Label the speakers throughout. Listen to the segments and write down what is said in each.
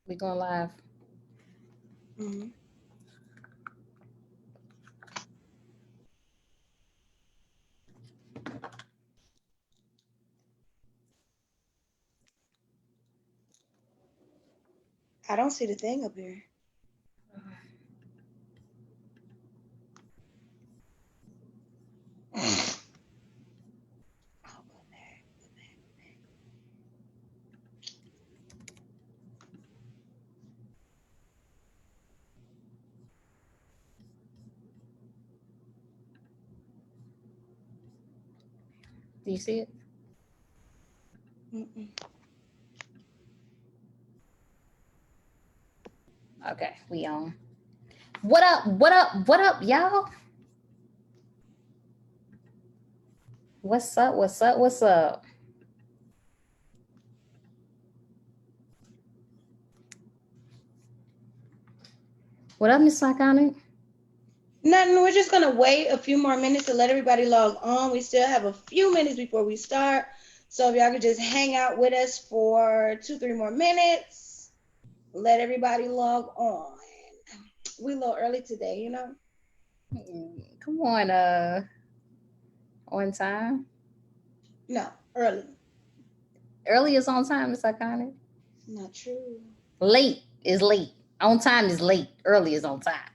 Speaker 1: We going live.
Speaker 2: Mm-hmm. I don't see the thing up here.
Speaker 1: Do you see it?
Speaker 2: Mm-mm.
Speaker 1: Okay, we on. What up? What up? What up, y'all? What's up? What's up? What's up? What up, Miss Iconic?
Speaker 2: Nothing. We're just gonna wait a few more minutes to let everybody log on. We still have a few minutes before we start, so if y'all could just hang out with us for 2, 3 more minutes, let everybody log on. We a little early today, you know.
Speaker 1: Come on time.
Speaker 2: No, early.
Speaker 1: Early is on time, Miss Iconic.
Speaker 2: Not true.
Speaker 1: Late is late. On time is late. Early is on time.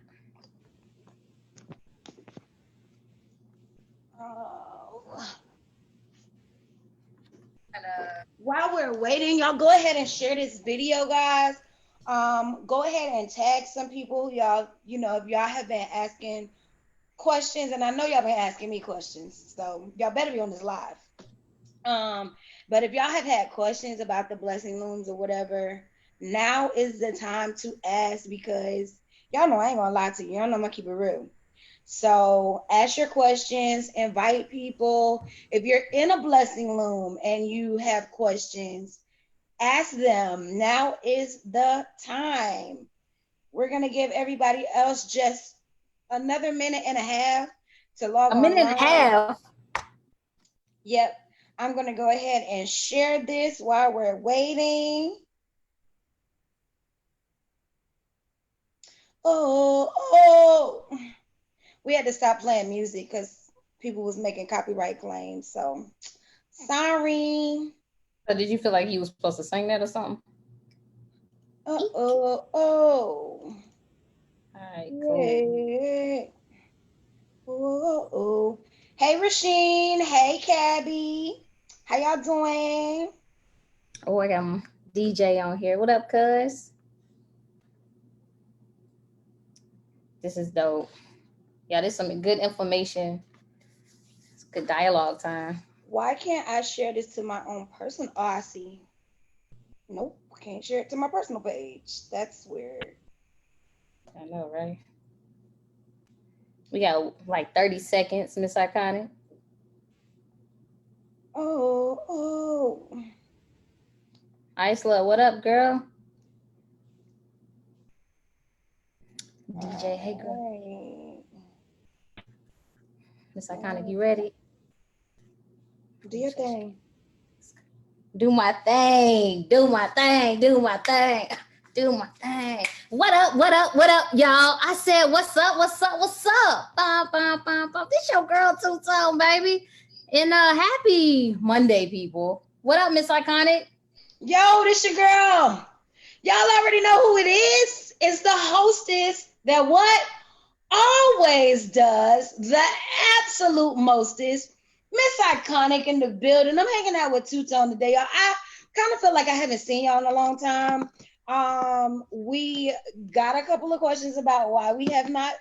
Speaker 2: Oh. While we're waiting, y'all go ahead and share this video, guys. Go ahead and tag some people, y'all. You know, if y'all have been asking questions, and I know y'all been asking me questions, so y'all better be on this live. But if y'all have had questions about the blessing looms or whatever, now is the time to ask because y'all know I ain't gonna lie to you. Y'all know I'm gonna keep it real. So ask your questions, invite people. If you're in a blessing loom and you have questions, ask them. Now is the time. We're gonna give everybody else just another minute and a half to log
Speaker 1: A minute and a
Speaker 2: online.
Speaker 1: half.
Speaker 2: Yep. I'm gonna go ahead and share this while we're waiting. Oh, we had to stop playing music because people was making copyright claims. So sorry.
Speaker 1: So did you feel like you was supposed to sing that or something?
Speaker 2: Oh.
Speaker 1: All right, cool.
Speaker 2: Yeah. Oh. Hey, Rasheen. Hey, Cabby. How y'all doing?
Speaker 1: Oh, I got DJ on here. What up, cuz? This is dope. Yeah, there's some good information. It's good dialogue time.
Speaker 2: Why can't I share this to my own person? Oh, I see. Nope, can't share it to my personal page. That's weird.
Speaker 1: I know, right? We got like 30 seconds, Miss Iconic.
Speaker 2: Oh.
Speaker 1: Isla, what up, girl? DJ, hey, girl.
Speaker 2: Alright.
Speaker 1: Miss Iconic, you ready?
Speaker 2: Do your thing.
Speaker 1: Do my thing. Do my thing. Do my thing. Do my thing. What up? What up? What up, y'all? I said, what's up? What's up? What's up? Bum, bum, bum, bum. This your girl Two Tone, baby. And happy Monday, people. What up, Miss Iconic?
Speaker 2: Yo, this your girl. Y'all already know who it is. It's the hostess that what? Always does the absolute mostest. Miss Iconic in the building. I'm hanging out with Two Tone today, y'all. I kind of feel like I haven't seen y'all in a long time. We got a couple of questions about why we have not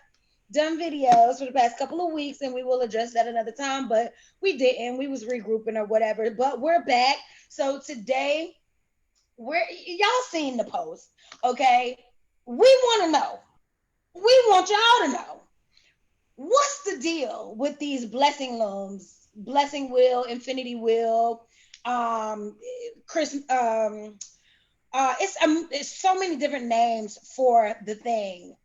Speaker 2: done videos for the past couple of weeks, and we will address that another time, but we didn't. We was regrouping or whatever, but we're back. So today, we're y'all seen the post, okay? We want to know. We want y'all to know what's the deal with these blessing looms, blessing wheel, infinity wheel, Chris, it's so many different names for the thing.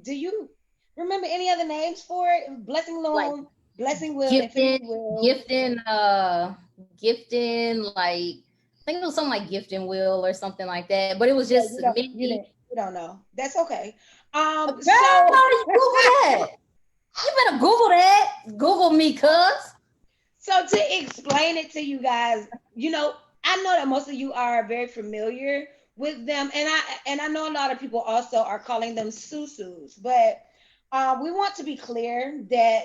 Speaker 2: Do you remember any other names for it? Blessing
Speaker 1: Like
Speaker 2: loom, blessing wheel,
Speaker 1: gifting,
Speaker 2: infinity wheel.
Speaker 1: gifting, gifting, like think it was something like Gift and Will or something like that. But it was
Speaker 2: Yeah,
Speaker 1: just
Speaker 2: you
Speaker 1: Mindy.
Speaker 2: don't know. That's okay.
Speaker 1: Girl,
Speaker 2: So
Speaker 1: you Google that. You better Google that. Google me, cuz.
Speaker 2: so to explain it to you guys, I know that most of you are very familiar with them, and I know a lot of people also are calling them susus, but we want to be clear that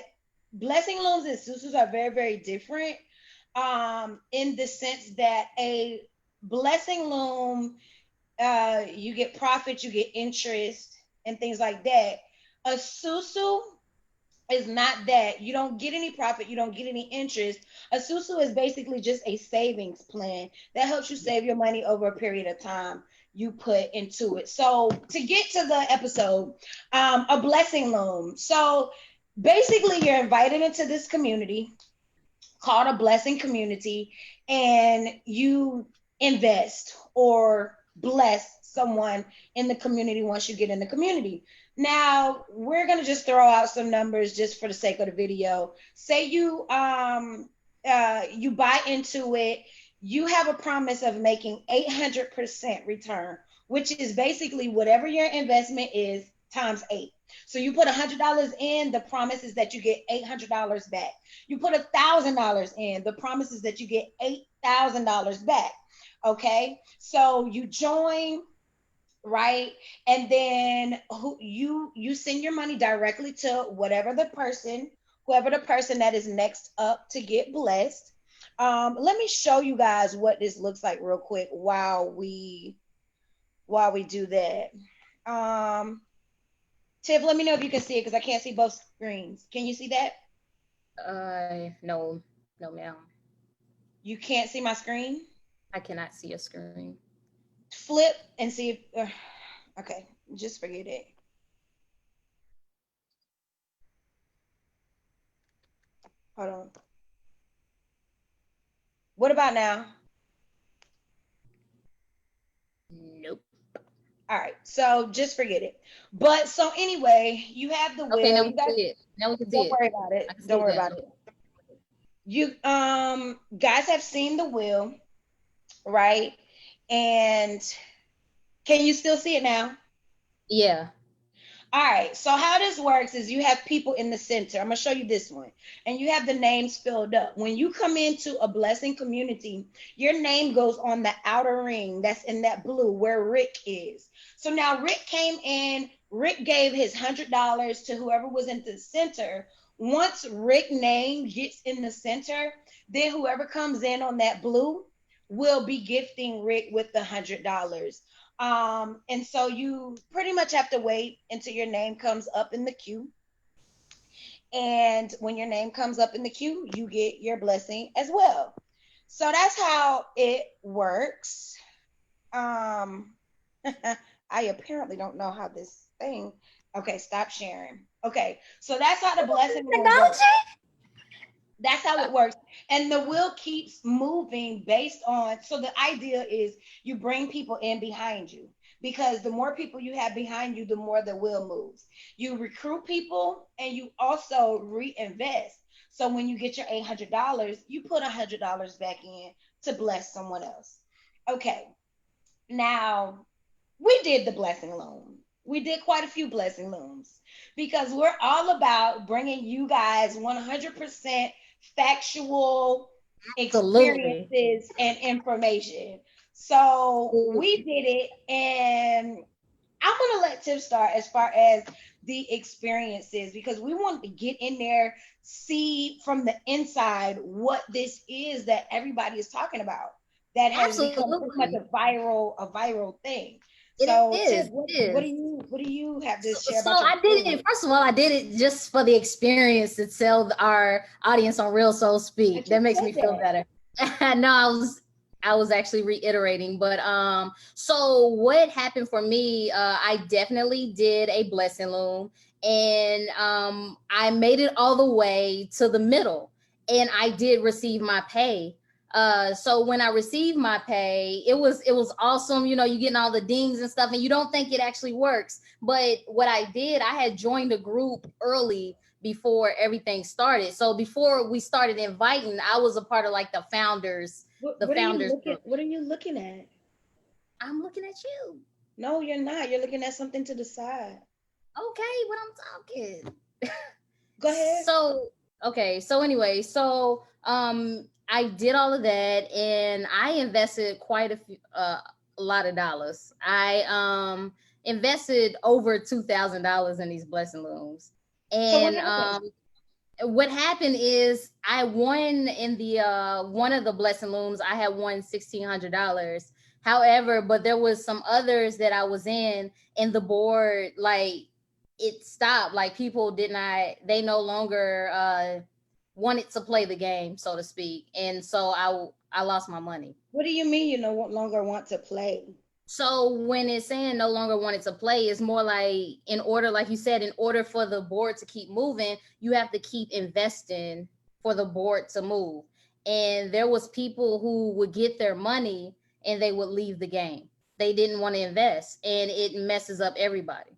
Speaker 2: blessing looms and susus are very, very different. In the sense that a blessing loom, you get profit, you get interest, and things like that. A susu is not that. You don't get any profit, you don't get any interest. A susu is basically just a savings plan that helps you save your money over a period of time you put into it. So to get to the episode, a blessing loom. So basically you're invited into this community called a blessing community, and you invest or bless someone in the community once you get in the community. Now we're going to just throw out some numbers just for the sake of the video. Say you buy into it, you have a promise of making 800% return, which is basically whatever your investment is times 8. So you put $100 in, the promise is that you get $800 back. You put $1,000 in, the promise is that you get $8,000 back. Okay, so you join, right? And then you send your money directly to whoever the person that is next up to get blessed. Let me show you guys what this looks like real quick while we do that. Tiff, let me know if you can see it because I can't see both screens. Can you see that?
Speaker 1: No, no, ma'am.
Speaker 2: You can't see my screen?
Speaker 1: I cannot see a screen.
Speaker 2: Flip and see if. Okay, just forget it. Hold on. What about now?
Speaker 1: Nope.
Speaker 2: All right, so just forget it. But so anyway, you have the
Speaker 1: Okay,
Speaker 2: will.
Speaker 1: now we
Speaker 2: You
Speaker 1: can
Speaker 2: guys
Speaker 1: see it. Now we can see
Speaker 2: don't
Speaker 1: it.
Speaker 2: worry about it.
Speaker 1: I can see
Speaker 2: Don't
Speaker 1: it
Speaker 2: worry
Speaker 1: now.
Speaker 2: about it. You guys have seen the will, right? And can you still see it now?
Speaker 1: Yeah.
Speaker 2: All right. So how this works is you have people in the center. I'm gonna show you this one, and you have the names filled up. When you come into a blessing community, your name goes on the outer ring that's in that blue where Rick is. So now Rick came in. Rick gave his $100 to whoever was in the center. Once Rick name gets in the center, then whoever comes in on that blue will be gifting Rick with the $100. And so you pretty much have to wait until your name comes up in the queue. And when your name comes up in the queue, you get your blessing as well. So that's how it works. Um, I apparently don't know how this thing. Okay, stop sharing. Okay, so that's how the blessing will work.
Speaker 1: Technology?
Speaker 2: That's how it works. And the wheel keeps moving based on, so the idea is you bring people in behind you because the more people you have behind you, the more the wheel moves. You recruit people and you also reinvest. So when you get your $800, you put $100 back in to bless someone else. Okay, now we did the blessing loan. We did quite a few blessing looms because we're all about bringing you guys 100% factual
Speaker 1: Absolutely.
Speaker 2: experiences and information. So we did it, and I'm gonna let Tiff start as far as the experiences because we want to get in there, see from the inside what this is that everybody is talking about that has become pretty much
Speaker 1: Absolutely.
Speaker 2: a viral thing.
Speaker 1: It
Speaker 2: So
Speaker 1: is.
Speaker 2: Tiff,
Speaker 1: It
Speaker 2: what
Speaker 1: is.
Speaker 2: do you have to share
Speaker 1: So
Speaker 2: about your
Speaker 1: I did it.
Speaker 2: experience?
Speaker 1: First of all, I did it just for the experience to tell our audience on Real Soul
Speaker 2: I
Speaker 1: Speak. That
Speaker 2: just
Speaker 1: makes
Speaker 2: said
Speaker 1: me feel
Speaker 2: that.
Speaker 1: better. No, I was actually reiterating, but so what happened for me? I definitely did a blessing loom, and I made it all the way to the middle, and I did receive my pay. So when I received my pay, it was awesome. You getting all the dings and stuff, and you don't think it actually works. But what I did, I had joined a group early before everything started. So before we started inviting, I was a part of like the founders the
Speaker 2: What are you
Speaker 1: founders
Speaker 2: looking?
Speaker 1: group.
Speaker 2: What are you looking at?
Speaker 1: I'm looking at you.
Speaker 2: No, you're not. You're looking at something to the side.
Speaker 1: Okay, when I'm talking.
Speaker 2: Go ahead.
Speaker 1: So okay, so anyway, so I did all of that and I invested quite a lot of dollars. I invested over $2,000 in these blessing looms.
Speaker 2: So what
Speaker 1: And
Speaker 2: happened?
Speaker 1: what happened is I won in the one of the blessing looms. I had won $1,600. However, but there was some others that I was in, and the board, like, it stopped. Like, people did not, they no longer wanted to play the game, so to speak, and so I lost my money.
Speaker 2: What do you mean you no longer want to play?
Speaker 1: So when it's saying no longer wanted to play, it's more like, in order, like you said, in order for the board to keep moving, you have to keep investing for the board to move. And there was people who would get their money and they would leave the game. They didn't want to invest, and it messes up everybody.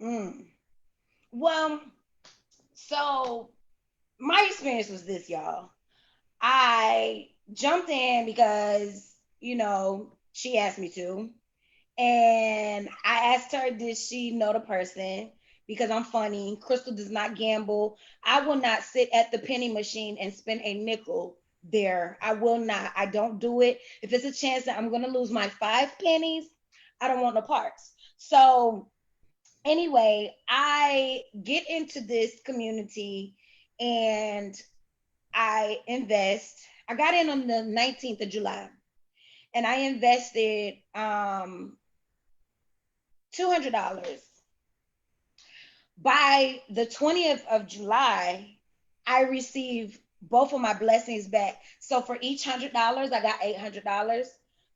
Speaker 2: Mm. Well, so my experience was this, y'all. I jumped in because, she asked me to. And I asked her, did she know the person? Because I'm funny. Crystal does not gamble. I will not sit at the penny machine and spend a nickel there. I will not. I don't do it. If it's a chance that I'm going to lose my 5 pennies, I don't want no parts. So, anyway, I get into this community and I invest. I got in on the 19th of July and I invested $200. By the 20th of July, I received both of my blessings back. So for each $100, I got $800.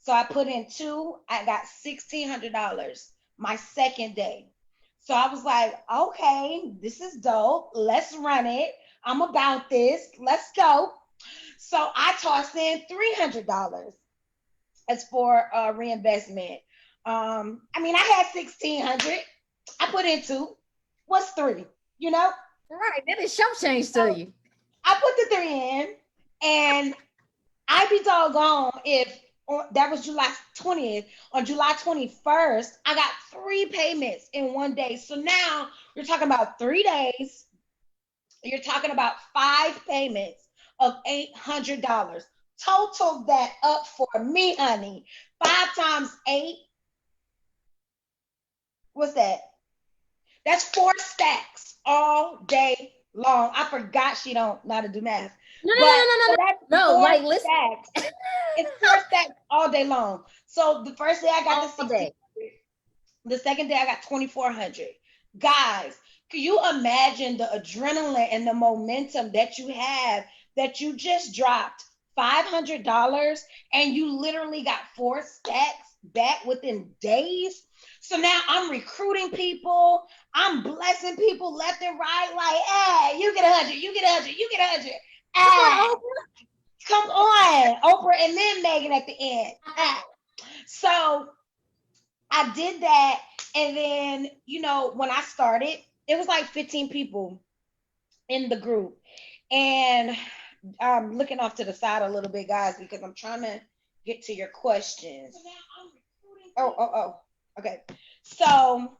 Speaker 2: So I put in two, I got $1,600 my second day. So I was like, okay, this is dope. Let's run it. I'm about this. Let's go. So I tossed in $300 as for reinvestment. I had 1,600. I put in two. What's three? You know.
Speaker 1: Right. That is show change to
Speaker 2: So
Speaker 1: you.
Speaker 2: I put the three in, and I'd be doggone if that was July 20th. On July 21st, I got three payments in one day. So now you're talking about 3 days. You're talking about 5 payments of $800. Total that up for me, honey. 5 times 8. What's that? That's 4 stacks all day long. I forgot she don't know how to do math.
Speaker 1: No, no,
Speaker 2: But
Speaker 1: no, no,
Speaker 2: so
Speaker 1: no,
Speaker 2: that's
Speaker 1: no, no.
Speaker 2: four
Speaker 1: Like, listen.
Speaker 2: stacks. It's 4 stacks all day long. So the first day I got the
Speaker 1: All
Speaker 2: 16.
Speaker 1: day.
Speaker 2: The second day I got 2,400. Guys, can you imagine the adrenaline and the momentum that you have that you just dropped $500 and you literally got 4 stacks back within days? So now I'm recruiting people. I'm blessing people left and right. Like, hey, you get 100, you get 100, you get 100.
Speaker 1: Come
Speaker 2: Hey,
Speaker 1: on,
Speaker 2: come on, Oprah, and then Megan at the end. Hey. So I did that. And then, when I started, it was like 15 people in the group. And I'm looking off to the side a little bit, guys, because I'm trying to get to your questions. Oh. Okay. So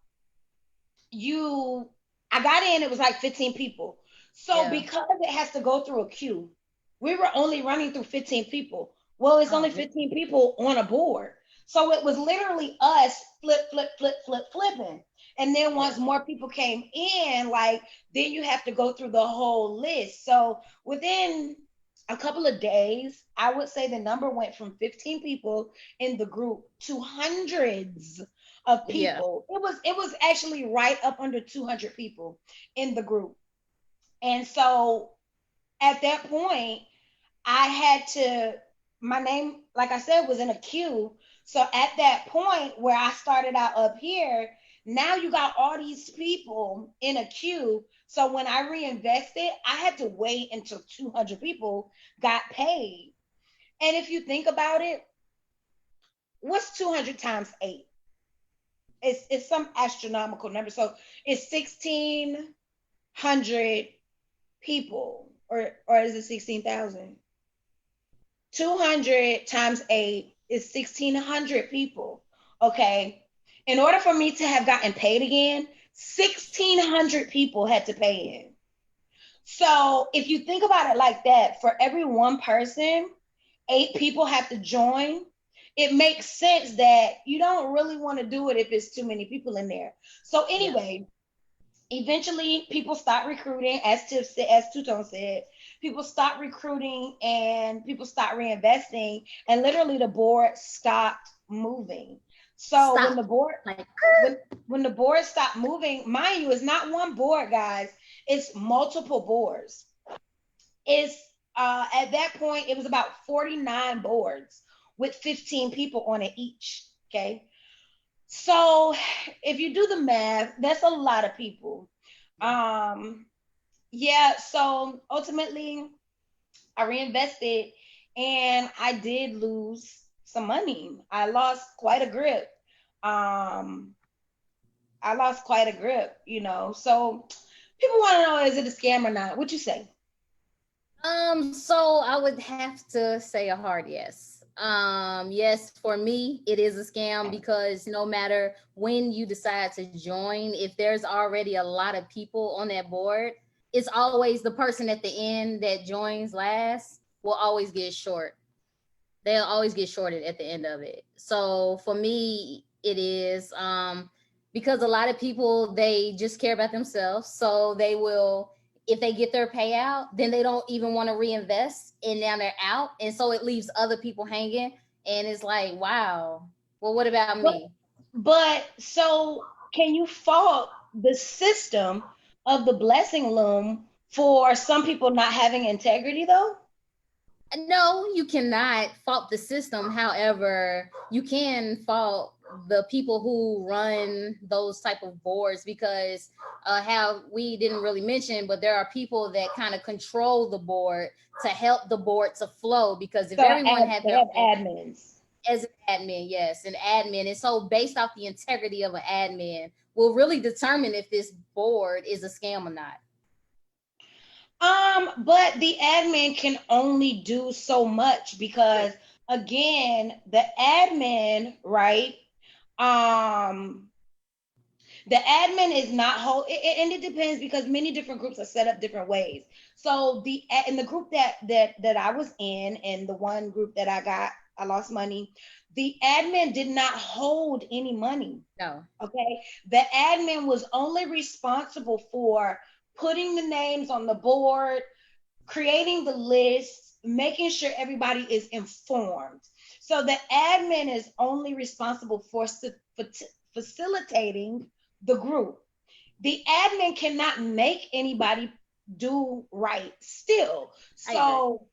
Speaker 2: I got in, it was like 15 people. So
Speaker 1: Yeah.
Speaker 2: because it has to go through a queue, we were only running through 15 people. Well, it's only
Speaker 1: Oh,
Speaker 2: 15 people on a board. So it was literally us flipping. And then once
Speaker 1: yeah.
Speaker 2: more people came in, like, then you have to go through the whole list. So within a couple of days, I would say the number went from 15 people in the group to hundreds of
Speaker 1: Yeah.
Speaker 2: people. It was actually right up under 200 people in the group. And so at that point, I had to, my name, like I said, was in a queue. So at that point where I started out up here, now you got all these people in a queue. So when I reinvested, I had to wait until 200 people got paid. And if you think about it, what's 200 times 8? It's some astronomical number. So it's 1,600 people, or is it 16,000? 200 times 8 is 1,600 people. Okay. In order for me to have gotten paid again, 1,600 people had to pay in. So if you think about it like that, for every one person, 8 people have to join. It makes sense that you don't really want to do it if it's too many people in there. So
Speaker 1: Yeah.
Speaker 2: anyway, eventually people start recruiting, as as Tutone said, people start recruiting and people start reinvesting, and literally the board stopped moving. So when
Speaker 1: Stop.
Speaker 2: the board
Speaker 1: Like,
Speaker 2: when when the board stopped moving, mind you, it's not one board, guys, it's multiple boards. It's at that point it was about 49 boards with 15 people on it each. Okay. So if you do the math, that's a lot of people.
Speaker 1: yeah.
Speaker 2: Um, yeah, so ultimately I reinvested and I did lose some money. I lost quite a grip. Um, I lost quite a grip, you know. So people want to know, is it a scam or not? What you say?
Speaker 1: So I would have to say a hard yes. Yes, for me, it is a scam because no matter when you decide to join, if there's already a lot of people on that board, it's always the person at the end that joins last will always get short. They'll always get shorted at the end of it. So for me, it is because a lot of people, they just care about themselves. So they will, if they get their payout, then they don't even want to reinvest, and now they're out. And so it leaves other people hanging. And it's like, wow, well, what about
Speaker 2: But
Speaker 1: me?
Speaker 2: but so can you fault the system of the blessing loom for some people not having integrity though?
Speaker 1: No, you cannot fault the system. However, you can fault the people who run those type of boards because how we didn't really mention, but there are people that kind of control the board to help the board to flow. Because if
Speaker 2: So
Speaker 1: everyone had
Speaker 2: they
Speaker 1: their
Speaker 2: have
Speaker 1: own,
Speaker 2: admins.
Speaker 1: as an admin, yes, an admin, and so based off the integrity of an admin will really determine if this board is a scam or not.
Speaker 2: But the admin can only do so much because again, the admin, right? Um, the admin is not whole, and it depends because many different groups are set up different ways. So the in the group that I was in, and the one group that I lost money, the admin did not hold any money.
Speaker 1: No.
Speaker 2: Okay. The admin was only responsible for putting the names on the board, creating the list, making sure everybody is informed. So the admin is only responsible for facilitating the group. The admin cannot make anybody do right still.
Speaker 1: I agree.
Speaker 2: So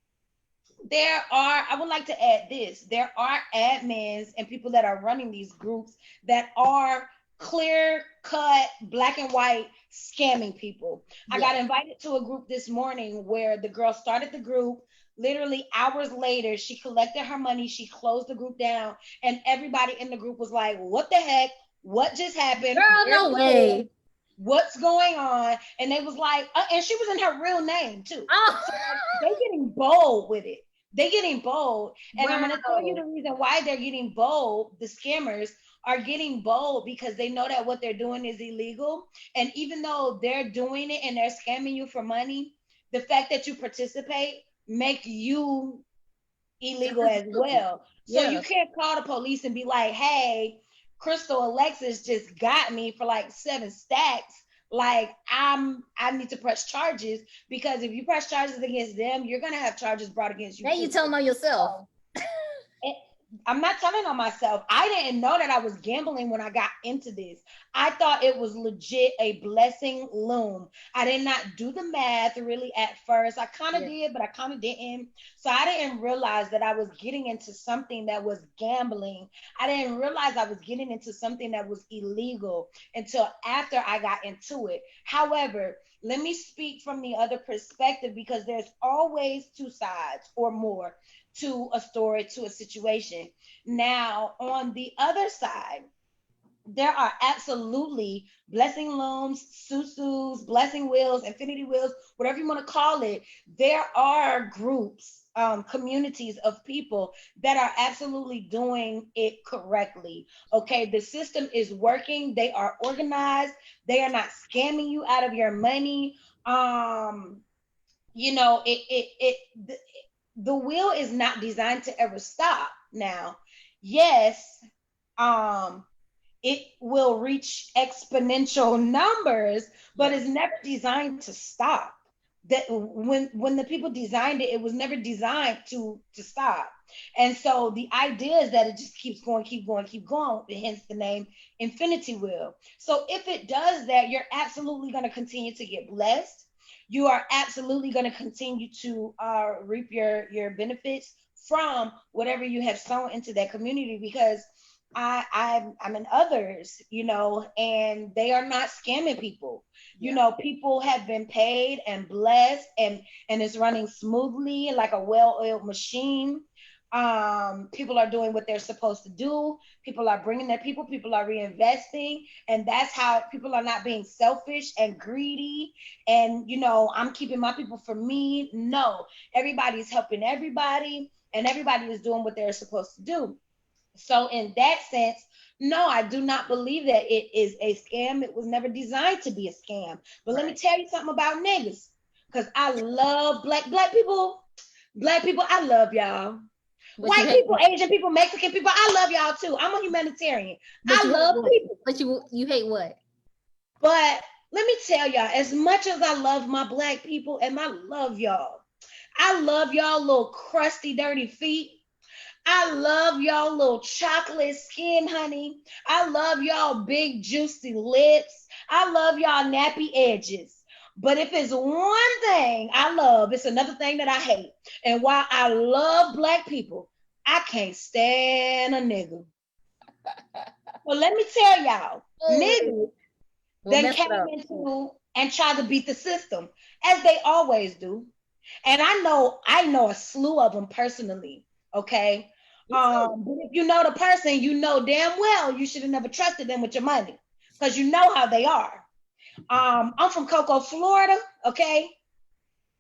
Speaker 2: I would like to add this, there are admins and people that are running these groups that are clear cut, black and white scamming people. I got
Speaker 1: Yes.
Speaker 2: invited to a group this morning where the girl started the group. Literally hours later, she collected her money, she closed the group down, and everybody in the group was like, what the heck? What just happened?
Speaker 1: Girl,
Speaker 2: Where's
Speaker 1: no
Speaker 2: the board?
Speaker 1: way.
Speaker 2: What's going on? And they was like, and she was in her real name too.
Speaker 1: Oh,
Speaker 2: So like, they getting bold with it. They getting bold. And I'm gonna tell you
Speaker 1: wow.
Speaker 2: the reason why they're getting bold. The scammers are getting bold because they know that what they're doing is illegal. And even though they're doing it and they're scamming you for money, the fact that you participate make you
Speaker 1: Just
Speaker 2: illegal
Speaker 1: as
Speaker 2: as
Speaker 1: guilty.
Speaker 2: well. So you
Speaker 1: Yeah.
Speaker 2: can't call the police and be like, hey, Crystal Alexis just got me for like 7 stacks. Like I need to press charges, because if you press charges against them, you're gonna have charges brought against you
Speaker 1: Now you
Speaker 2: too.
Speaker 1: telling on yourself.
Speaker 2: So it, I'm not telling on myself. I didn't know that I was gambling when I got into this. I thought it was legit a blessing loom. I did not do the math really at first. I kind of
Speaker 1: Yeah.
Speaker 2: did, but I kind of didn't. So I didn't realize that I was getting into something that was gambling. I didn't realize I was getting into something that was illegal until after I got into it. However, let me speak from the other perspective, because there's always two sides or more to a story, to a situation. Now, on the other side, there are absolutely blessing looms, susus, blessing wheels, infinity wheels, whatever you want to call it. There are groups, communities of people that are absolutely doing it correctly. Okay, the system is working. They are organized. They are not scamming you out of your money. You know, the wheel is not designed to ever stop. Now, yes, um it will reach exponential numbers, but it's
Speaker 1: Yes.
Speaker 2: never designed to stop. That when the people designed it, it was never designed to stop. And so the idea is that it just keeps going, keep going, keep going, hence the name Infinity Wheel. So if it does that, you're absolutely going to continue to get blessed. You are absolutely going to continue to reap your benefits from whatever you have sown into that community, because I'm in others, you know, and they are not scamming people. You
Speaker 1: Yeah.
Speaker 2: know, people have been paid and blessed, and it's running smoothly like a well-oiled machine. People are doing what they're supposed to do. People are bringing their people. People are reinvesting, and that's how people are not being selfish and greedy. And you know, I'm keeping my people for me. No, everybody's helping everybody, and everybody is doing what they're supposed to do. So in that sense, no, I do not believe that it is a scam. It was never designed to be a scam. But let me
Speaker 1: Right.
Speaker 2: tell you something about niggas, because I love black people. Black people, I love y'all.
Speaker 1: But you
Speaker 2: White
Speaker 1: hate
Speaker 2: people,
Speaker 1: what?
Speaker 2: Asian people, Mexican people, I love y'all too. I'm a humanitarian.
Speaker 1: But
Speaker 2: I
Speaker 1: you hate
Speaker 2: love
Speaker 1: what?
Speaker 2: people.
Speaker 1: But you hate what?
Speaker 2: But let me tell y'all, as much as I love my black people and I love y'all, I love y'all little crusty, dirty feet. I love y'all little chocolate skin, honey. I love y'all big juicy lips. I love y'all nappy edges. But if it's one thing I love, it's another thing that I hate. And while I love black people, I can't stand a nigga. Well, let me tell y'all,
Speaker 1: Oh,
Speaker 2: niggas
Speaker 1: we'll
Speaker 2: then
Speaker 1: mess it
Speaker 2: came
Speaker 1: up.
Speaker 2: into and tried to beat the system, as they always do. And I know a slew of them personally. Okay.
Speaker 1: Me too.
Speaker 2: But if you know the person, you know damn well you should have never trusted them with your money, because you know how they are. I'm from Cocoa, Florida. Okay.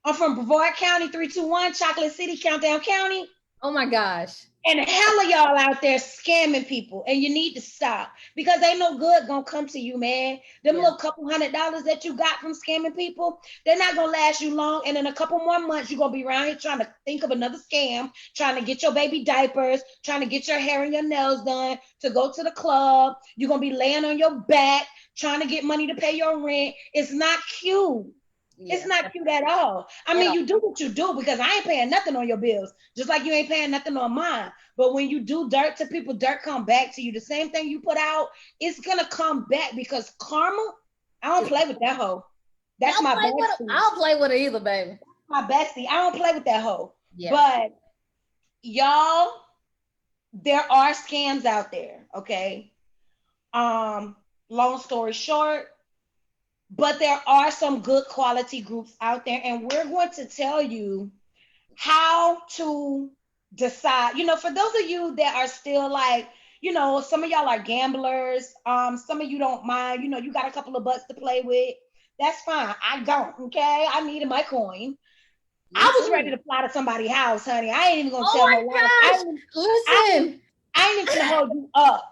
Speaker 2: I'm from Brevard County, 321, Chocolate City, Countdown County.
Speaker 1: Oh my gosh.
Speaker 2: And hella y'all out there scamming people, and you need to stop, because ain't no good gonna come to you, man. Them
Speaker 1: Yeah.
Speaker 2: little couple $100 that you got from scamming people, they're not gonna last you long. And in a couple more months, you're gonna be around here trying to think of another scam, trying to get your baby diapers, trying to get your hair and your nails done, to go to the club. You're gonna be laying on your back trying to get money to pay your rent. It's not cute. It's
Speaker 1: Yeah.
Speaker 2: not cute at all. I
Speaker 1: At
Speaker 2: mean,
Speaker 1: all.
Speaker 2: you do what you do, because I ain't paying nothing on your bills, just like you ain't paying nothing on mine. But when you do dirt to people, dirt come back to you. The same thing you put out, it's gonna come back, because karma, I don't play with that hoe. That's
Speaker 1: I'll
Speaker 2: my
Speaker 1: play with it.
Speaker 2: bestie.
Speaker 1: I'll play with it either, baby.
Speaker 2: My bestie. I don't play with that hoe.
Speaker 1: Yes.
Speaker 2: But y'all, there are scams out there, okay? Um, long story short, but there are some good quality groups out there, and we're going to tell you how to decide. You know, for those of you that are still like, you know, some of y'all are gamblers, some of you don't mind, you know, you got a couple of bucks to play with. That's fine. I don't, okay? I needed my coin.
Speaker 1: Me
Speaker 2: I was ready
Speaker 1: too.
Speaker 2: to fly to somebody's house, honey. I ain't even gonna
Speaker 1: Oh
Speaker 2: tell no
Speaker 1: my
Speaker 2: lies. I
Speaker 1: gosh.
Speaker 2: ain't, I ain't,
Speaker 1: Listen.
Speaker 2: I ain't even gonna hold you up.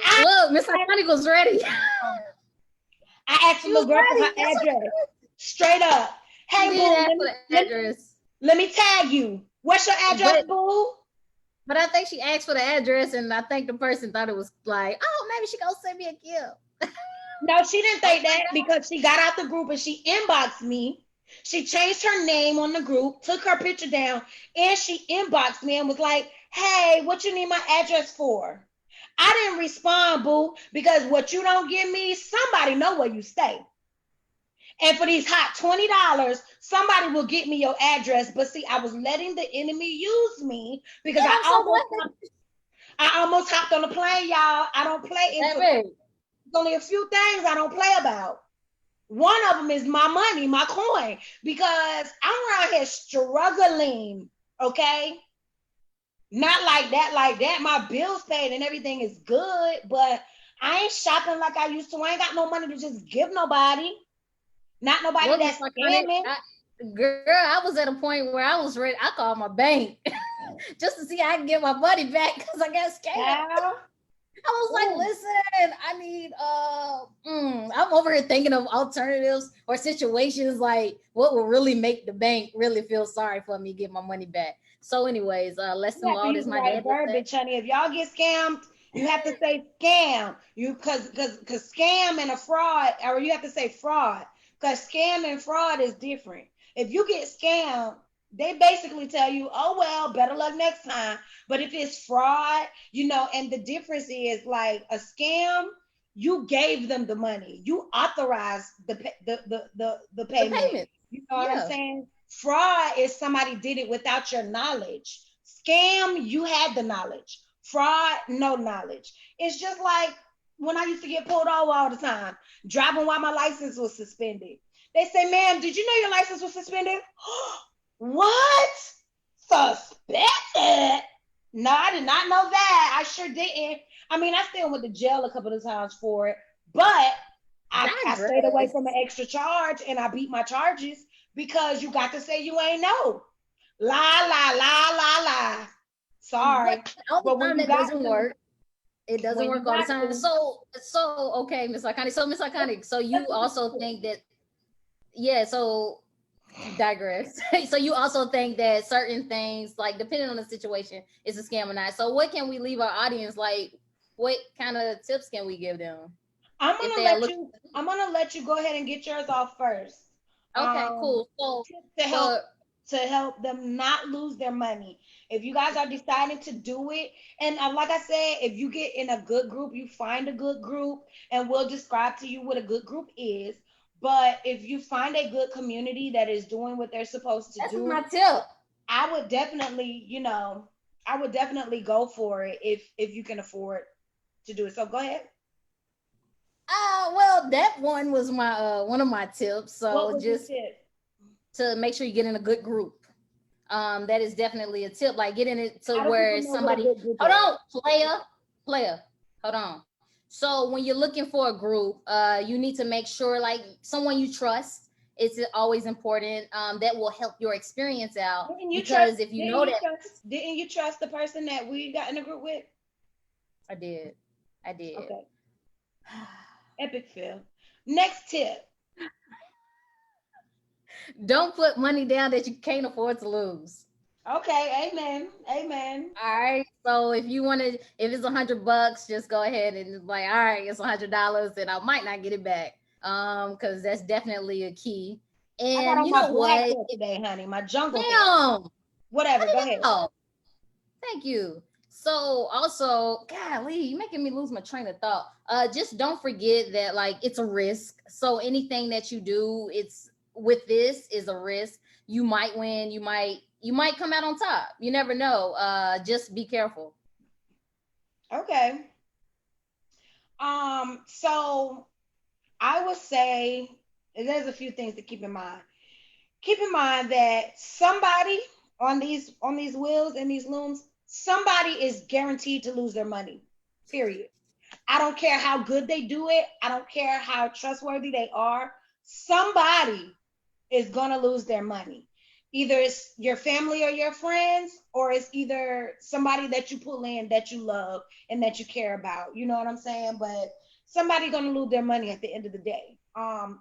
Speaker 2: I,
Speaker 1: Look, Miss Iconical's ready.
Speaker 2: I asked the
Speaker 1: She was
Speaker 2: little girl for her
Speaker 1: ready. That's what
Speaker 2: address. Straight up.
Speaker 1: she
Speaker 2: Hey,
Speaker 1: did
Speaker 2: boo,
Speaker 1: ask for the address.
Speaker 2: let me tag you. What's your address,
Speaker 1: But
Speaker 2: boo?
Speaker 1: but I think she asked for the address, and I think the person thought it was like, oh, maybe she gonna send me a gift.
Speaker 2: No, she didn't
Speaker 1: Oh
Speaker 2: think
Speaker 1: my
Speaker 2: that,
Speaker 1: god.
Speaker 2: because she got out the group and she inboxed me. She changed her name on the group, took her picture down, and she inboxed me and was like, hey, what you need my address for? I didn't respond, boo, because what you don't give me, somebody know where you stay. And for these hot $20, somebody will get me your address. But see, I was letting the enemy use me, because
Speaker 1: Yeah, I'm so glad.
Speaker 2: I almost hopped on a plane, y'all. I don't play
Speaker 1: That
Speaker 2: into
Speaker 1: baby.
Speaker 2: only a few things I don't play about. One of them is my money, my coin, because I'm around here struggling, okay? Not like that, like that. My bills paid and everything is good, but I ain't shopping like I used to. I ain't got no money to just give nobody. Not nobody
Speaker 1: What was
Speaker 2: that's
Speaker 1: my
Speaker 2: scamming.
Speaker 1: girl, I was at a point where I was ready. I called my bank just to see how I can get my money back because I got scammed.
Speaker 2: Yeah.
Speaker 1: I was like,
Speaker 2: Ooh.
Speaker 1: listen, I need I'm over here thinking of alternatives or situations like what will really make the bank really feel sorry for me, get my money back. So, anyways,
Speaker 2: You
Speaker 1: lesson
Speaker 2: have to
Speaker 1: law
Speaker 2: use
Speaker 1: is
Speaker 2: the
Speaker 1: my
Speaker 2: right
Speaker 1: dad would say.
Speaker 2: verbiage, honey. If y'all get scammed, you have to say scam. You cause scam and a fraud, or you have to say fraud. Cause scam and fraud is different. If you get scammed, they basically tell you, oh well, better luck next time. But if it's fraud, and the difference is like a scam, you gave them the money. You authorized the
Speaker 1: The
Speaker 2: payment.
Speaker 1: payment.
Speaker 2: You know what I'm
Speaker 1: Yeah.
Speaker 2: saying? Fraud is somebody did it without your knowledge. Scam, you had the knowledge. Fraud, no knowledge. It's just like when I used to get pulled over all the time, driving while my license was suspended. They say, ma'am, did you know your license was suspended? What? Suspended? No, I did not know that. I sure didn't. I mean, I still went to jail a couple of times for it, but I stayed away
Speaker 1: Digress.
Speaker 2: from an extra charge and I beat my charges because you got to say you ain't know. Lie, lie, lie, lie, lie.
Speaker 1: But
Speaker 2: Sorry.
Speaker 1: all the
Speaker 2: But when
Speaker 1: time
Speaker 2: you
Speaker 1: that
Speaker 2: got
Speaker 1: doesn't
Speaker 2: to,
Speaker 1: work. It doesn't
Speaker 2: when you
Speaker 1: work all the
Speaker 2: got
Speaker 1: time.
Speaker 2: to,
Speaker 1: So okay, Miss Iconic. So Miss Iconic. So you also think that yeah. So digress. So you also think that certain things, like depending on the situation, is a scam or not. So what can we leave our audience like? What kind of tips can we give them
Speaker 2: I'm
Speaker 1: if
Speaker 2: gonna
Speaker 1: they are
Speaker 2: let
Speaker 1: looking?
Speaker 2: you, I'm gonna let you go ahead and get yours off first.
Speaker 1: Okay,
Speaker 2: Um,
Speaker 1: cool. So
Speaker 2: Tips to help
Speaker 1: for
Speaker 2: them not lose their money. If you guys are deciding to do it, and like I said, if you get in a good group, you find a good group, and we'll describe to you what a good group is. But if you find a good community that is doing what they're supposed to
Speaker 1: that's my
Speaker 2: do,
Speaker 1: tip.
Speaker 2: I would definitely, I would definitely go for it if you can afford to do it. So go ahead.
Speaker 1: Well, that one was my one of my tips.
Speaker 2: What
Speaker 1: So
Speaker 2: was your
Speaker 1: just
Speaker 2: tip?
Speaker 1: to make sure you get in a good group. That is definitely a tip. Like getting it to
Speaker 2: How do people
Speaker 1: where
Speaker 2: know what a
Speaker 1: somebody,
Speaker 2: good group
Speaker 1: hold
Speaker 2: is?
Speaker 1: on, player, hold on. So when you're looking for a group, you need to make sure like someone you trust. It's always important. That will help your experience out
Speaker 2: Didn't you trust?
Speaker 1: because if you
Speaker 2: Didn't
Speaker 1: know
Speaker 2: you
Speaker 1: that
Speaker 2: trust? Didn't you trust the person that we got in a group with?
Speaker 1: I did, I did.
Speaker 2: Okay, epic fail. Next tip.
Speaker 1: Don't put money down that you can't afford to lose.
Speaker 2: Okay, amen, amen.
Speaker 1: All right. So if you want to, if it's $100, just go ahead and it's like, all right, it's $100, and I might not get it back. Because that's definitely a key.
Speaker 2: I got
Speaker 1: And
Speaker 2: on
Speaker 1: you
Speaker 2: my
Speaker 1: know
Speaker 2: black
Speaker 1: what?
Speaker 2: hair today, honey. My jungle hair.
Speaker 1: Damn.
Speaker 2: Whatever.
Speaker 1: Cut
Speaker 2: Go
Speaker 1: it
Speaker 2: ahead.
Speaker 1: out. Thank you. So also, golly, you making me lose my train of thought. Just don't forget that like it's a risk. So anything that you do, it's with this is a risk. You might win, you might come out on top. You never know. Just be careful.
Speaker 2: Okay. So I would say there's a few things to keep in mind. Keep in mind that somebody on these wheels and these looms, somebody is guaranteed to lose their money. Period. I don't care how good they do it. I don't care how trustworthy they are. Somebody is going to lose their money. Either it's your family or your friends, or it's either somebody that you pull in that you love and that you care about. You know what I'm saying? But somebody's going to lose their money at the end of the day,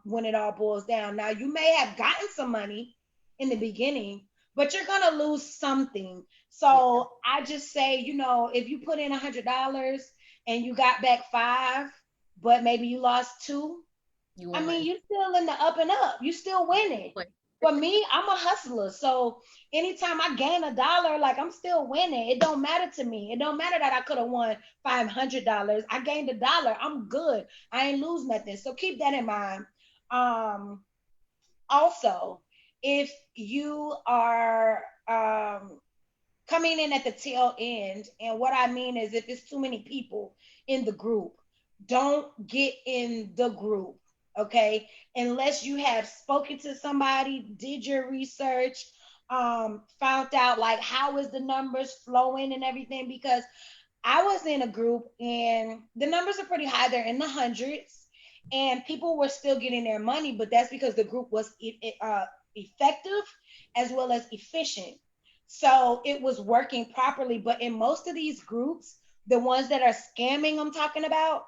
Speaker 2: when it all boils down. Now, you may have gotten some money in the beginning, but you're going to lose something.
Speaker 1: Yeah,
Speaker 2: So I just say, if you put in $100 and you got back five, but maybe you lost two,
Speaker 1: you
Speaker 2: I mean,
Speaker 1: won.
Speaker 2: you still in the up and up. You still winning. For me, I'm a hustler. So anytime I gain $1, like I'm still winning. It don't matter to me. It don't matter that I could have won $500. I gained $1. I'm good. I ain't lose nothing. So keep that in mind. Um, Also, if you are coming in at the tail end, and what I mean is if it's too many people in the group, don't get in the group, okay? Unless you have spoken to somebody, did your research, found out like how is the numbers flowing and everything, because I was in a group and the numbers are pretty high. They're in the hundreds, and people were still getting their money, but that's because the group was effective as well as efficient. So it was working properly. But in most of these groups, the ones that are scamming, I'm talking about,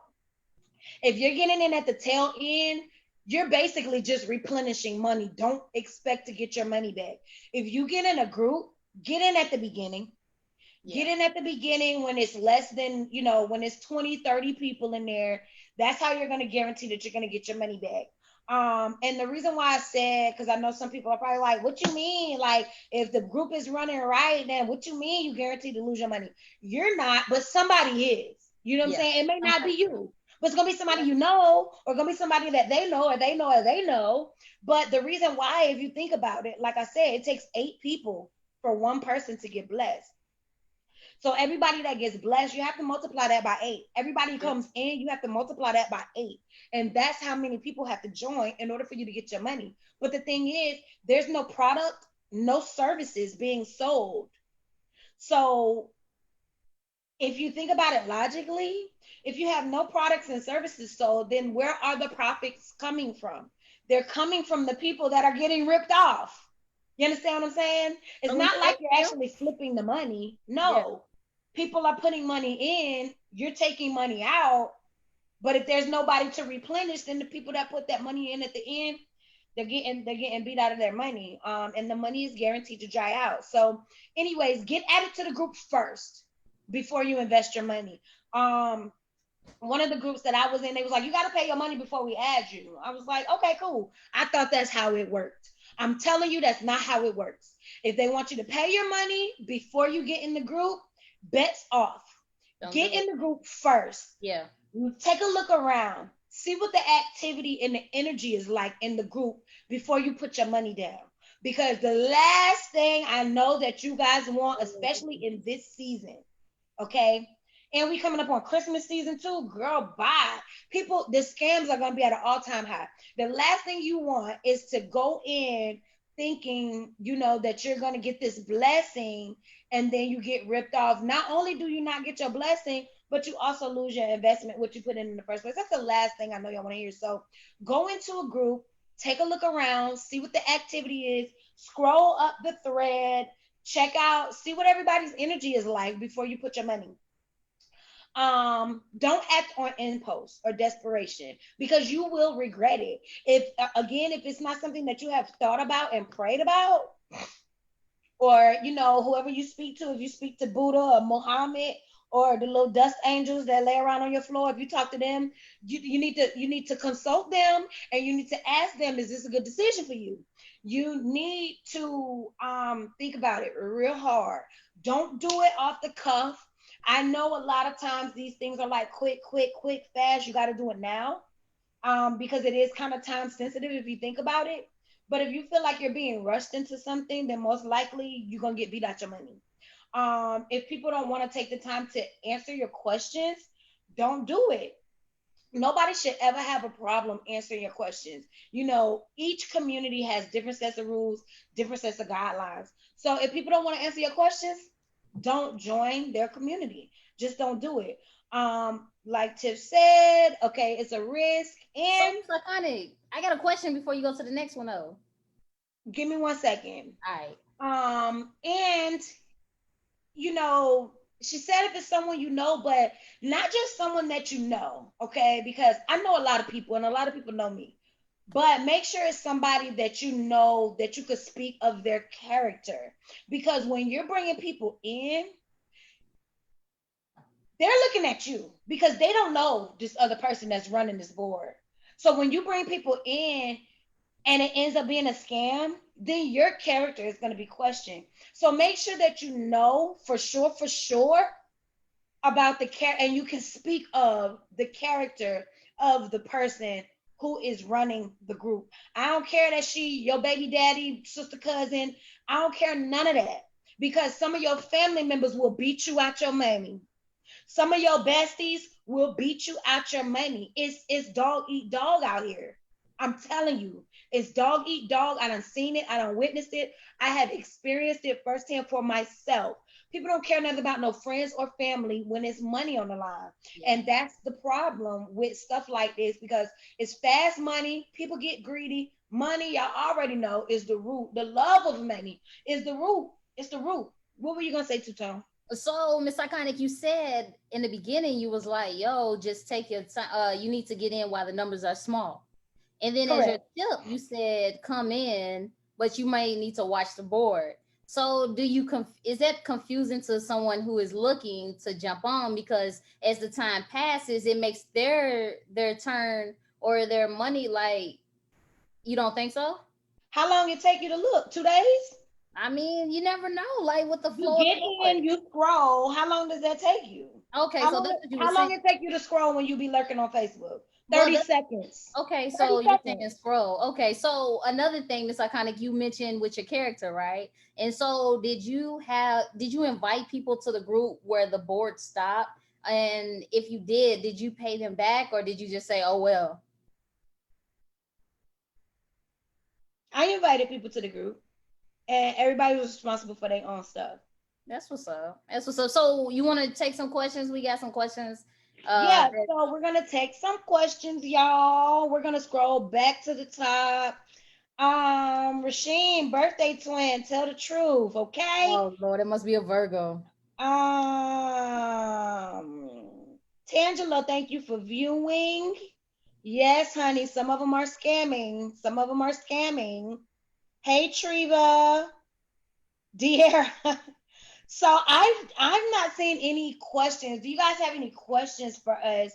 Speaker 2: if you're getting in at the tail end, you're basically just replenishing money. Don't expect to get your money back. If you get in a group, get in at the beginning.
Speaker 1: Yeah.
Speaker 2: Get in at the beginning when it's less than, when it's 20, 30 people in there. That's how you're going to guarantee that you're going to get your money back. And the reason why I said, because I know some people are probably like, what you mean? Like, if the group is running right, then what you mean you guarantee to lose your money? You're not, but somebody is. You know what I'm
Speaker 1: Yeah.
Speaker 2: saying? It may not be
Speaker 1: Somebody.
Speaker 2: you, but it's going to be somebody
Speaker 1: Yeah.
Speaker 2: you know, or going to be somebody that they know, or they know, or they know. But the reason why, if you think about it, like I said, it takes 8 people for one person to get blessed. So everybody that gets blessed, you have to multiply that by 8. Everybody
Speaker 1: Yeah.
Speaker 2: comes in, you have to multiply that by 8. And that's how many people have to join in order for you to get your money. But the thing is, there's no product, no services being sold. So if you think about it logically, if you have no products and services sold, then where are the profits coming from? They're coming from the people that are getting ripped off. You understand what I'm saying? It's
Speaker 1: So when
Speaker 2: not
Speaker 1: you
Speaker 2: like
Speaker 1: ask
Speaker 2: you're
Speaker 1: them,
Speaker 2: actually flipping the money.
Speaker 1: yeah.
Speaker 2: No, people are putting money in, you're taking money out. But if there's nobody to replenish, then the people that put that money in at the end, they're getting beat out of their money. And the money is guaranteed to dry out. So, anyways, get added to the group first before you invest your money. Um, One of the groups that I was in, they was like, you got to pay your money before we add you. I was like, okay, cool. I thought that's how it worked. I'm telling you, that's not how it works. If they want you to pay your money before you get in the group, bets off.
Speaker 1: Don't
Speaker 2: Get
Speaker 1: do it.
Speaker 2: in the group first.
Speaker 1: Yeah.
Speaker 2: Take a look around. See what the activity and the energy is like in the group before you put your money down. Because the last thing I know that you guys want, especially in this season, okay? And we coming up on Christmas season too, girl. Bye. People, the scams are gonna be at an all-time high. The last thing you want is to go in thinking, that you're gonna get this blessing, and then you get ripped off. Not only do you not get your blessing, but you also lose your investment, what you put in the first place. That's the last thing I know y'all want to hear. So go into a group, take a look around, see what the activity is, scroll up the thread, check out, see what everybody's energy is like before you put your money. Don't act on impulse or desperation, because you will regret it. If again, if it's not something that you have thought about and prayed about, or whoever you speak to, if you speak to Buddha or Muhammad or the little dust angels that lay around on your floor, if you talk to them, you need to consult them, and you need to ask them, is this a good decision for you? You need to think about it real hard. Don't do it off the cuff. I know a lot of times these things are like quick, quick, quick, fast. You got to do it now, because it is kind of time sensitive if you think about it. But if you feel like you're being rushed into something, then most likely you're gonna get beat out your money. If people don't want to take the time to answer your questions, don't do it. Nobody should ever have a problem answering your questions. Each community has different sets of rules, different sets of guidelines. So if people don't want to answer your questions, don't join their community. Just don't do it. Like Tiff said, okay, it's a risk.
Speaker 1: So
Speaker 2: And
Speaker 1: Miss Iconic, I got a question before you go to the next one though.
Speaker 2: give me 1 second.
Speaker 1: All right.
Speaker 2: And you know, she said if it's someone you know, but not just someone that you know, okay? Because I know a lot of people, and a lot of people know me. But make sure it's somebody that you know, that you could speak of their character. Because when you're bringing people in, they're looking at you because they don't know this other person that's running this board. So when you bring people in and it ends up being a scam, then your character is going to be questioned. So make sure that you know for sure about the character, and you can speak of the character of the person who is running the group. I don't care that she your baby daddy, sister, cousin. I don't care none of that, because some of your family members will beat you out your money. Some of your besties will beat you out your money. It's dog eat dog out here. I'm telling you, it's dog eat dog. I done seen it. I done witnessed it. I have experienced it firsthand for myself. People don't care nothing about no friends or family when it's money on the line.
Speaker 1: Yeah.
Speaker 2: And that's the problem with stuff like this, because it's fast money. People get greedy. Money, y'all already know, is the root. The love of money is the root. It's the root. What were you gonna say, Two Tone?
Speaker 1: So, Miss Iconic, you said in the beginning, you was like, yo, just take your time. You need to get in while the numbers are small. And then as your
Speaker 2: Correct.
Speaker 1: tip, you said come in, but you may need to watch the board. So do you is that confusing to someone who is looking to jump on, because as the time passes, it makes their turn or their money, like, you don't think so?
Speaker 2: How long it take you to look? 2 days?
Speaker 1: I mean, you never know, like with the
Speaker 2: You
Speaker 1: flow of
Speaker 2: get
Speaker 1: the board.
Speaker 2: in, you scroll. How long does that take you?
Speaker 1: Okay,
Speaker 2: How
Speaker 1: so
Speaker 2: long?
Speaker 1: that's what you were
Speaker 2: How
Speaker 1: saying.
Speaker 2: long it take you to scroll when you be lurking on Facebook?
Speaker 1: Well,
Speaker 2: 30
Speaker 1: that's
Speaker 2: seconds.
Speaker 1: okay,
Speaker 2: 30
Speaker 1: so you're
Speaker 2: seconds.
Speaker 1: saying scroll. Okay, so another thing, Miss Iconic, you mentioned with your character, right? And so did you invite people to the group where the board stopped? And if you did you pay them back, or did you just say, oh well?
Speaker 2: I invited people to the group, and everybody was responsible for their own stuff.
Speaker 1: That's what's up. That's what's up. So you want to take some questions? We got some questions.
Speaker 2: Yeah,
Speaker 1: That,
Speaker 2: so we're gonna take some questions, y'all. We're gonna scroll back to the top. Rasheen, birthday twin, tell the truth, okay?
Speaker 1: oh Lord, it must be a Virgo.
Speaker 2: Tangela, thank you for viewing. Yes, honey, some of them are scamming. Some of them are scamming. Hey, Treva, dear. So I've not seen any questions. Do you guys have any questions for us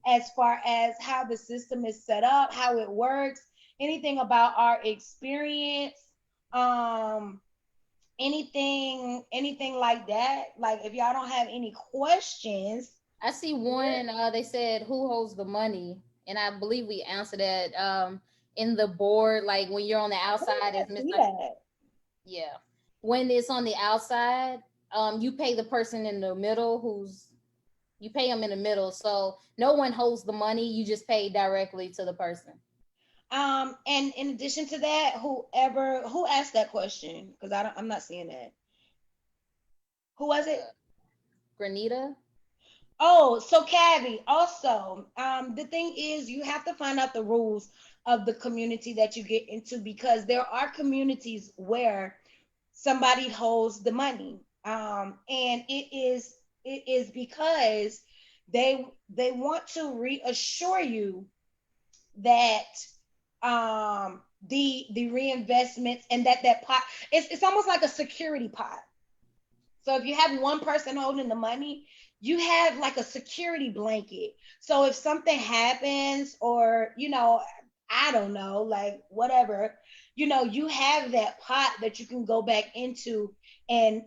Speaker 2: as far as how the system is set up, how it works, anything about our experience? Um, anything like that? Like if y'all don't have any questions,
Speaker 1: I see one. They said who holds the money, and I believe we answered that. In the board, like when you're on the
Speaker 2: I didn't
Speaker 1: outside, as
Speaker 2: even
Speaker 1: Miss,
Speaker 2: see that.
Speaker 1: yeah, when it's on the outside, you pay the person in the middle who's you pay them in the middle, so no one holds the money. You just pay directly to the person.
Speaker 2: And in addition to that, who asked that question? Because I'm not seeing that. Who was it?
Speaker 1: Granita.
Speaker 2: Oh, so Cabby, also, the thing is, you have to find out the rules of the community that you get into, because there are communities where somebody holds the money, and it is because they want to reassure you that the reinvestments, and that pot, it's almost like a security pot. So if you have one person holding the money, you have like a security blanket. So if something happens, or I don't know, like whatever, you have that pot that you can go back into, and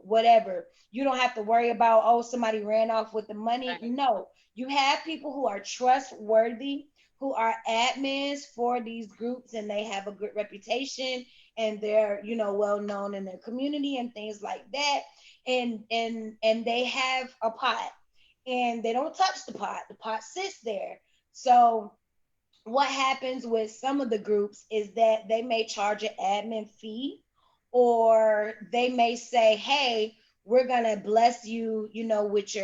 Speaker 2: whatever. You don't have to worry about, oh, somebody ran off with the money.
Speaker 1: Right.
Speaker 2: No, you have people who are trustworthy, who are admins for these groups, and they have a good reputation, and they're well known in their community and things like that, and they have a pot, and they don't touch the pot sits there. So what happens with some of the groups is that they may charge an admin fee, or they may say, hey, we're going to bless you, with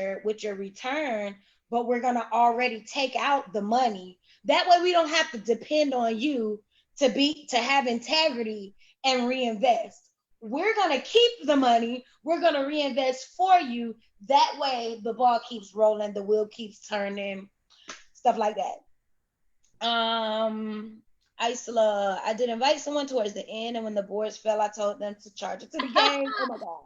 Speaker 2: your return, but we're going to already take out the money. That way we don't have to depend on you to have integrity and reinvest. We're going to keep the money, we're going to reinvest for you. That way the ball keeps rolling, the wheel keeps turning, stuff like that. Isla, I did invite someone towards the end, and when the boards fell, I told them to charge it to the game. Oh my god.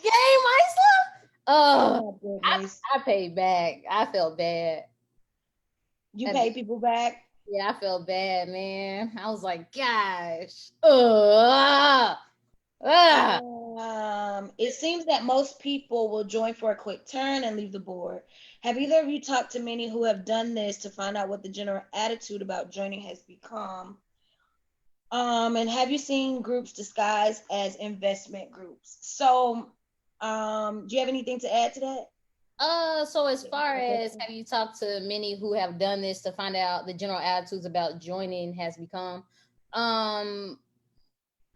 Speaker 1: Game, Isla.
Speaker 2: Oh
Speaker 1: Oh,
Speaker 2: my goodness.
Speaker 1: I paid back. I felt bad.
Speaker 2: You
Speaker 1: And
Speaker 2: pay people back?
Speaker 1: yeah, I felt bad, man. I was like, gosh.
Speaker 2: It seems that most people will join for a quick turn and leave the board. Have either of you talked to many who have done this to find out what the general attitude about joining has become? And have you seen groups disguised as investment groups? So, do you have anything to add to that?
Speaker 1: So as far as have you talked to many who have done this to find out the general attitudes about joining has become? Um,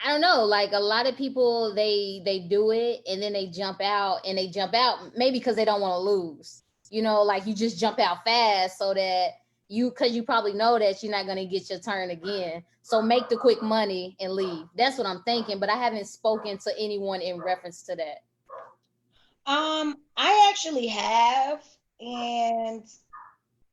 Speaker 1: I don't know, like a lot of people they do it and then they jump out, and they jump out maybe because they don't want to lose. You know, like you just jump out fast so that because you probably know that you're not going to get your turn again. So make the quick money and leave. That's what I'm thinking, but I haven't spoken to anyone in reference to that.
Speaker 2: I actually have, and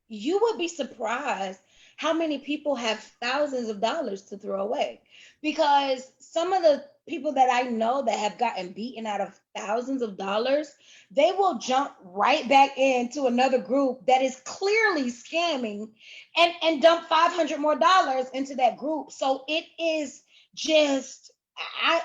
Speaker 2: you would be surprised how many people have thousands of dollars to throw away. Because some of the people that I know that have gotten beaten out of thousands of dollars, they will jump right back into another group that is clearly scamming and dump 500 more dollars into that group. So it is just, I,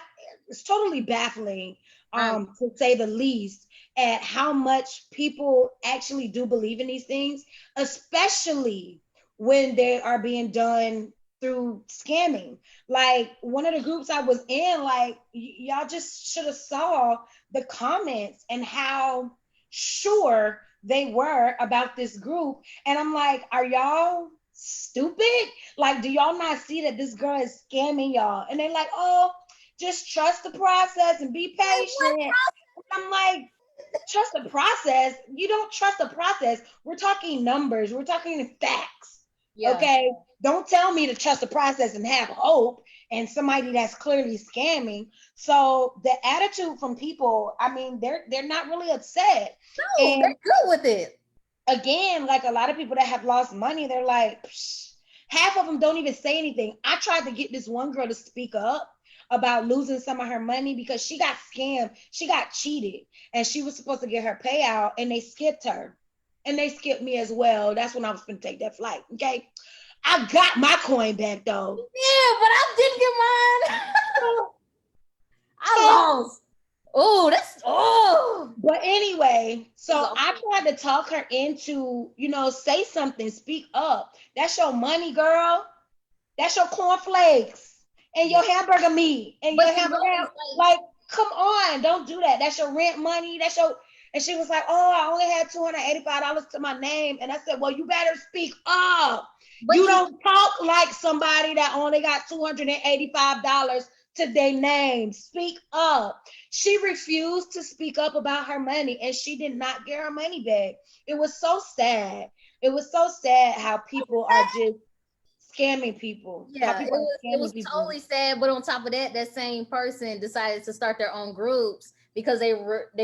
Speaker 2: it's totally baffling, to say the least, at how much people actually do believe in these things, especially when they are being done through scamming. Like one of the groups I was in, like y'all just should have saw the comments and how sure they were about this group. And I'm like, are y'all stupid? Like, do y'all not see that this girl is scamming y'all? And they're like, oh, just trust the process and be patient. I'm like, trust the process. You don't trust the process. We're talking numbers. We're talking facts.
Speaker 1: Yeah.
Speaker 2: Okay. Don't tell me to trust the process and have hope and somebody that's clearly scamming. So the attitude from people, I mean, they're not really upset.
Speaker 1: No,
Speaker 2: And
Speaker 1: they're good with it.
Speaker 2: again, like a lot of people that have lost money, they're like, psh, half of them don't even say anything. I tried to get this one girl to speak up about losing some of her money because she got scammed. She got cheated and she was supposed to get her payout and they skipped her. And they skipped me as well. That's when I was going to take that flight. Okay. I got my coin back though.
Speaker 1: Yeah, but I didn't get mine. I
Speaker 2: So,
Speaker 1: lost. Oh, that's
Speaker 2: but anyway, so I tried to talk her into, say something, speak up. That's your money, girl. That's your cornflakes and your hamburger meat and
Speaker 1: But
Speaker 2: your
Speaker 1: you know,
Speaker 2: hamburger.
Speaker 1: it's
Speaker 2: Like, come on, don't do that. That's your rent money. That's your. And she was like, "Oh, I only had $285 to my name." And I said, "Well, you better speak up.
Speaker 1: but
Speaker 2: You don't talk like somebody that only got $285 to their name. Speak up." She refused to speak up about her money, and she did not get her money back. It was so sad. It was so sad how people are just scamming people. How
Speaker 1: yeah,
Speaker 2: people are
Speaker 1: it
Speaker 2: scamming
Speaker 1: was
Speaker 2: people.
Speaker 1: totally sad. But on top of that, that same person decided to start their own groups because they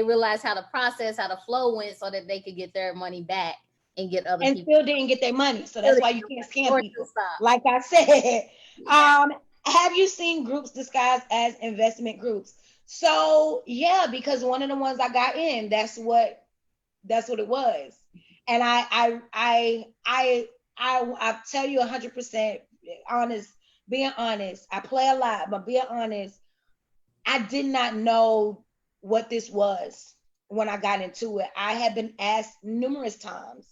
Speaker 1: realized how the process, how the flow went, so that they could get their money back and get other
Speaker 2: And
Speaker 1: people.
Speaker 2: still didn't get their money. So that's why you can't scam people.
Speaker 1: Stop.
Speaker 2: Like I said, have you seen groups disguised as investment groups? So yeah, because one of the ones I got in, that's what it was. And I tell you 100% honest, being honest. I play a lot, but being honest, I did not know what this was when I got into it. I had been asked numerous times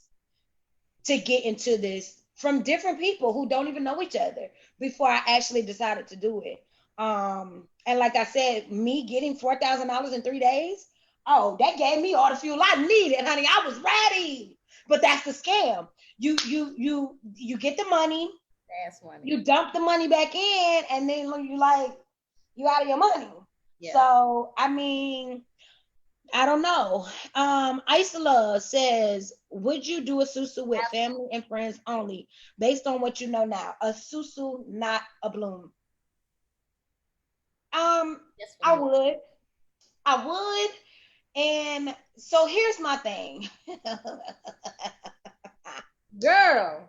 Speaker 2: to get into this from different people who don't even know each other before I actually decided to do it. And like I said, me getting $4,000 in 3 days, oh, that gave me all the fuel I needed, honey. I was ready. But that's the scam. You get the money,
Speaker 1: That's funny.
Speaker 2: you dump the money back in, and then you like you out of your money.
Speaker 1: Yeah.
Speaker 2: So I mean, I don't know. Isola says, would you do a susu with family and friends only, based on what you know now? A susu, not a bloom. I would. I would. And so here's my thing.
Speaker 1: Girl.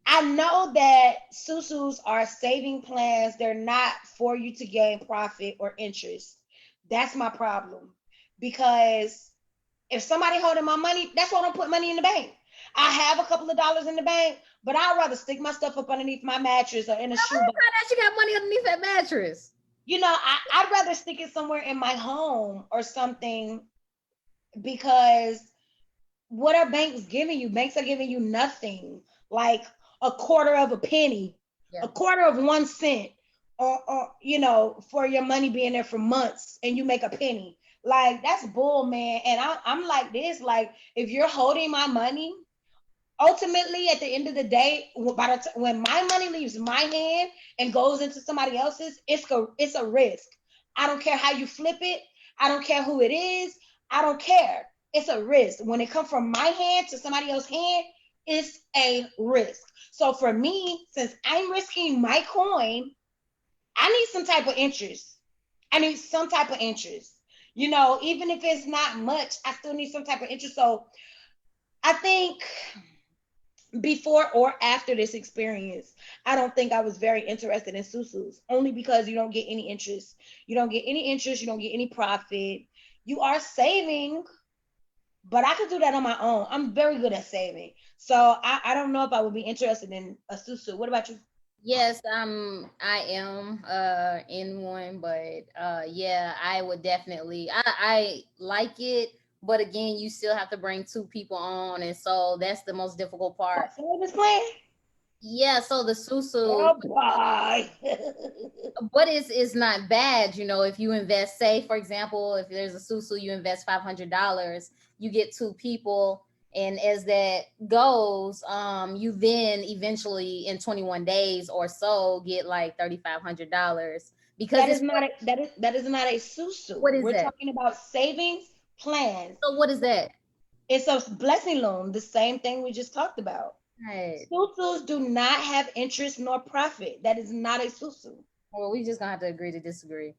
Speaker 2: I know that susus are saving plans. They're not for you to gain profit or interest. That's my problem. Because if somebody holding my money, that's why I don't put money in the bank. I have a couple of dollars in the bank, but I'd rather stick my stuff up underneath my mattress or in a shoebox.
Speaker 1: That you got money underneath that mattress.
Speaker 2: I'd rather stick it somewhere in my home or something, because what are banks giving you? Banks are giving you nothing, like a quarter of a penny, a quarter of 1 cent, or for your money being there for months and you make a penny. Like, that's bull, man. And I'm like this, like, if you're holding my money, ultimately, at the end of the day, when my money leaves my hand and goes into somebody else's, it's a risk. I don't care how you flip it. I don't care who it is. I don't care. It's a risk. When it comes from my hand to somebody else's hand, it's a risk. So for me, since I'm risking my coin, I need some type of interest. I need some type of interest. Even if it's not much, I still need some type of interest. So I think before or after this experience, I don't think I was very interested in susus, only because you don't get any interest. You don't get any interest. You don't get any profit. You are saving, but I could do that on my own. I'm very good at saving. So I don't know if I would be interested in a susu. What about you?
Speaker 1: Yes, I am in one, but yeah, I would definitely I like it, but again, you still have to bring two people on, and so that's the most difficult part.
Speaker 2: What Save plan?
Speaker 1: Yeah, so the susu,
Speaker 2: Oh boy.
Speaker 1: but it's not bad, if you invest, say for example, if there's a susu, you invest $500, you get two people, and as that goes, you then eventually in 21 days or so get like $3,500 because
Speaker 2: That
Speaker 1: it's
Speaker 2: is not that is not a susu.
Speaker 1: what is
Speaker 2: We're
Speaker 1: that?
Speaker 2: talking about savings plans.
Speaker 1: So what is that?
Speaker 2: It's a blessing loan, the same thing we just talked about.
Speaker 1: Right.
Speaker 2: Susus do not have interest nor profit. That is not a susu.
Speaker 1: Well, we just gonna have to agree to disagree.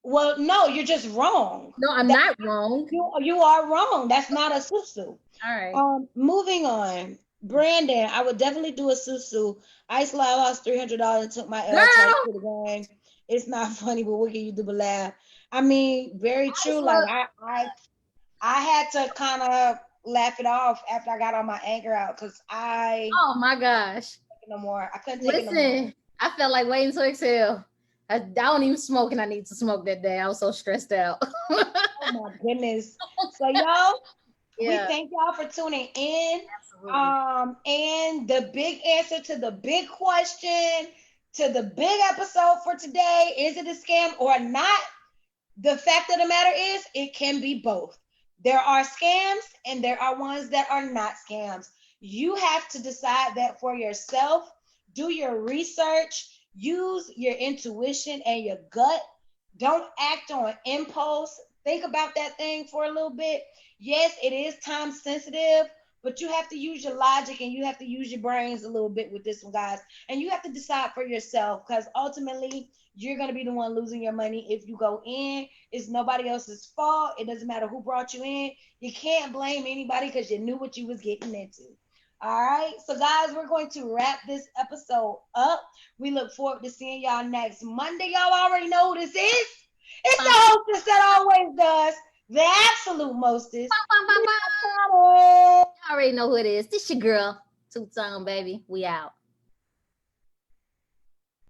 Speaker 2: Well, no, you're just wrong.
Speaker 1: No, I'm
Speaker 2: That
Speaker 1: not wrong.
Speaker 2: you are wrong. That's not a susu.
Speaker 1: All right.
Speaker 2: Moving on. Brandon, I would definitely do a susu. I lost $300 and took my L twice
Speaker 1: Girl,
Speaker 2: to the game. It's not funny, but what can you do but laugh? I mean, very
Speaker 1: I
Speaker 2: true. Like
Speaker 1: swear-
Speaker 2: I had to kind of laugh it off after I got all my anger out because I
Speaker 1: oh my gosh.
Speaker 2: no more. I couldn't take it no more.
Speaker 1: Listen, I felt like waiting to exhale. I don't even smoke, and I need to smoke that day. I was so stressed out.
Speaker 2: Oh my goodness. So y'all, we
Speaker 1: Yeah,
Speaker 2: thank y'all for tuning in.
Speaker 1: absolutely.
Speaker 2: And the big answer to the big question, to the big episode for today, is it a scam or not? The fact of the matter is, it can be both. There are scams and there are ones that are not scams. You have to decide that for yourself. Do your research, use your intuition and your gut. Don't act on impulse. Think about that thing for a little bit. Yes, it is time sensitive, but you have to use your logic and you have to use your brains a little bit with this one, guys. And you have to decide for yourself because ultimately, you're going to be the one losing your money if you go in. It's nobody else's fault. It doesn't matter who brought you in. You can't blame anybody because you knew what you was getting into. All right. So, guys, we're going to wrap this episode up. We look forward to seeing y'all next Monday. Y'all already know who this is. It's the hostess that always does. The absolute mostest.
Speaker 1: You already know who it is. This your girl, Two Tone, baby. We out.